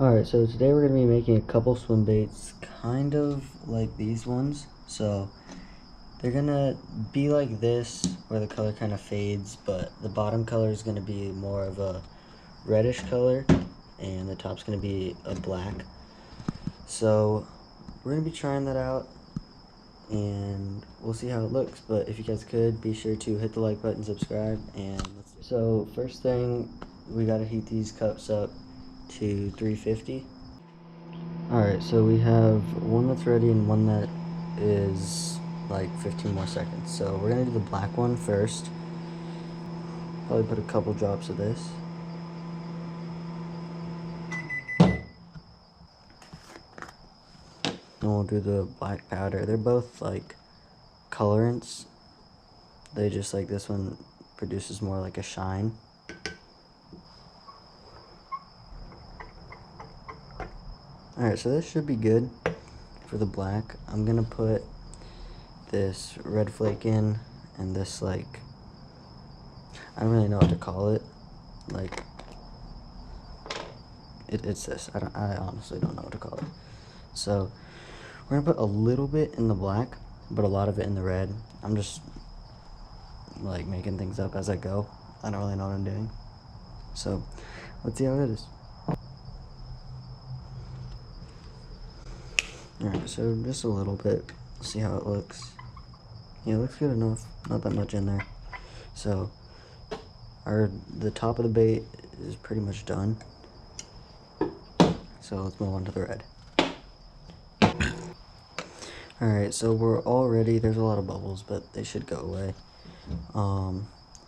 Alright, so today we're going to be making a couple swim baits kind of like these ones. So they're going to be like this where the color kind of fades, but the bottom color is going to be more of a reddish color and the top's going to be a black. So we're going to be trying that out and we'll see how it looks. But if you guys could, be sure to hit the like button, subscribe, and let's do it. So first thing, we got to heat these cups up to 350. Alright, so we have one that's ready and one that is like 15 more seconds. So we're gonna do the black one first. Probably put a couple drops of this. Then we'll do the black powder. They're both like colorants. They just like this one produces more like a shine. Alright, so this should be good for the black. I'm gonna put this red flake in and this like, I don't really know what to call it. Like, it's this. I honestly don't know what to call it. So we're gonna put a little bit in the black, but a lot of it in the red. I'm just like making things up as I go. I don't really know what I'm doing. So let's see how it is. Alright, so just a little bit. See how it looks. Yeah, it looks good enough. Not that much in there. So the top of the bait is pretty much done. So let's move on to the red. Alright, so we're all ready. There's a lot of bubbles, but they should go away.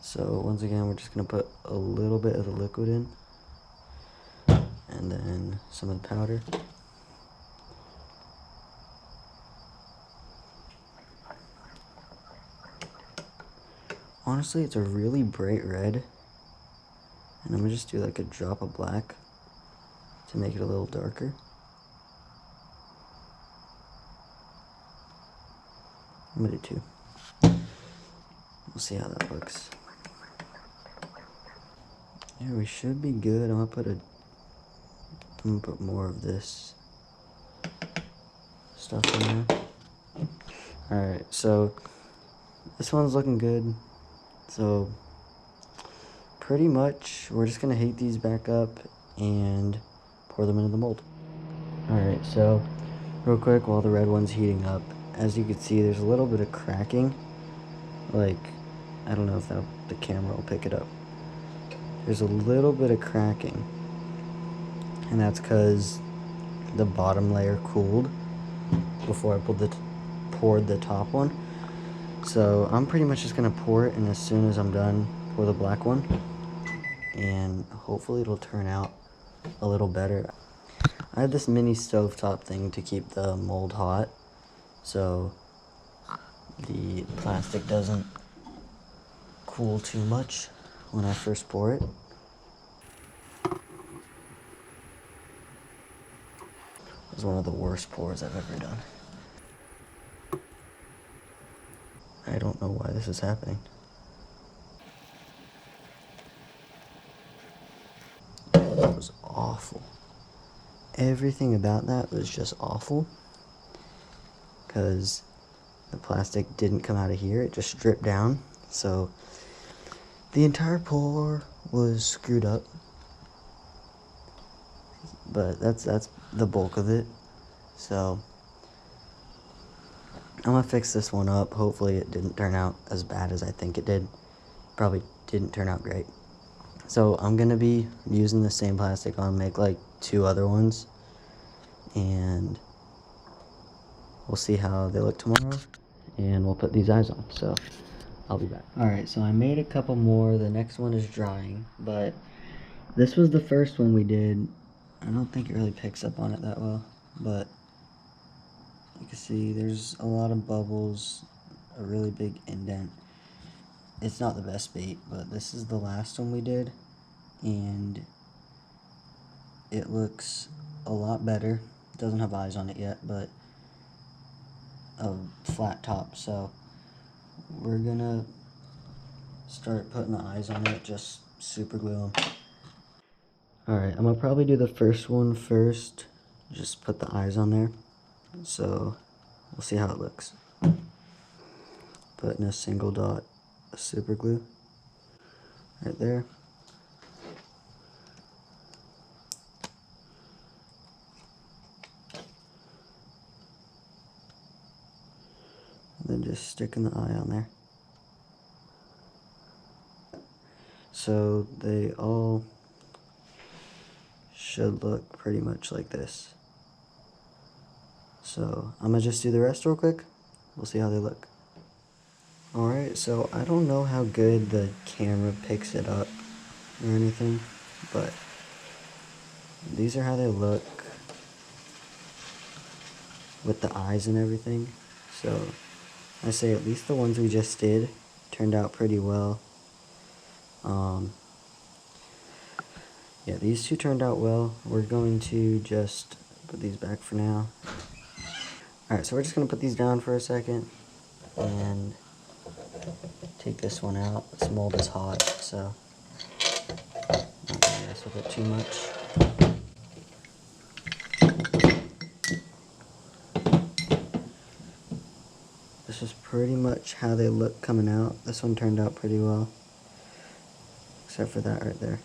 So once again, we're just gonna put a little bit of the liquid in, and then some of the powder. Honestly, it's a really bright red, and I'm gonna just do like a drop of black to make it a little darker. I'm gonna do two. We'll see how that looks. Yeah, we should be good. I'm gonna put more of this stuff in there. Alright, so this one's looking good. So pretty much we're just gonna heat these back up and pour them into the mold. Alright, so real quick while the red one's heating up, as you can see there's a little bit of cracking. Like, I don't know if the camera will pick it up. There's a little bit of cracking, and that's because the bottom layer cooled before I poured the top one. So I'm pretty much just gonna pour it, and as soon as I'm done, pour the black one, and hopefully it'll turn out a little better. I have this mini stovetop thing to keep the mold hot, so the plastic doesn't cool too much when I first pour it. It was one of the worst pours I've ever done. I don't know why this is happening. That was awful. Everything about that was just awful, because the plastic didn't come out of here, it just dripped down. So the entire pour was screwed up, but that's the bulk of it. So I'm gonna fix this one up. Hopefully it didn't turn out as bad as I think it did. Probably didn't turn out great. So I'm gonna be using the same plastic on make like 2 other ones, and we'll see how they look tomorrow, and we'll put these eyes on. So I'll be back. Alright, so I made a couple more. The next one is drying, but this was the first one we did. I don't think it really picks up on it that well, but you can see there's a lot of bubbles, a really big indent. It's not the best bait, but this is the last one we did, and it looks a lot better. It doesn't have eyes on it yet, but a flat top, so we're gonna start putting the eyes on it, just super glue them. Alright, I'm gonna probably do the first one first. Just put the eyes on there. So, we'll see how it looks. Putting a single dot of super glue right there. And then just sticking the eye on there. So they all should look pretty much like this. So I'm gonna just do the rest real quick. We'll see how they look. Alright, so I don't know how good the camera picks it up or anything, but these are how they look with the eyes and everything. So I say at least the ones we just did turned out pretty well. Yeah, these two turned out well. We're going to just put these back for now. Alright, so we're just going to put these down for a second and take this one out. This mold is hot, so not gonna mess with it too much. This is pretty much how they look coming out. This one turned out pretty well, except for that right there.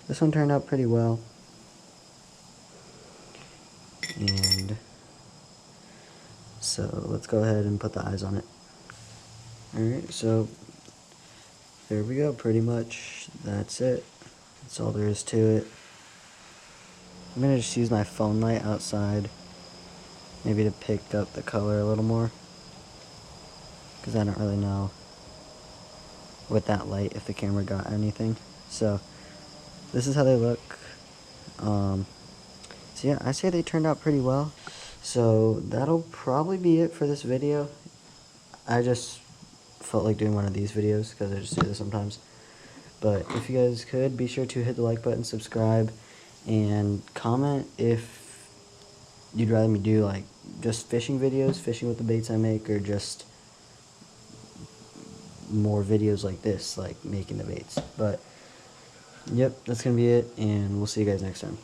This one turned out pretty well. And so let's go ahead and put the eyes on it. Alright, so there we go, pretty much that's it. That's all there is to it. I'm gonna just use my phone light outside, maybe to pick up the color a little more, because I don't really know with that light if the camera got anything. So this is how they look. So yeah, I say they turned out pretty well. So that'll probably be it for this video. I just felt like doing one of these videos because I just do this sometimes. But if you guys could, be sure to hit the like button, subscribe, and comment if you'd rather me do like just fishing videos, fishing with the baits I make, or just more videos like this, like making the baits. But yep, that's gonna be it, and we'll see you guys next time.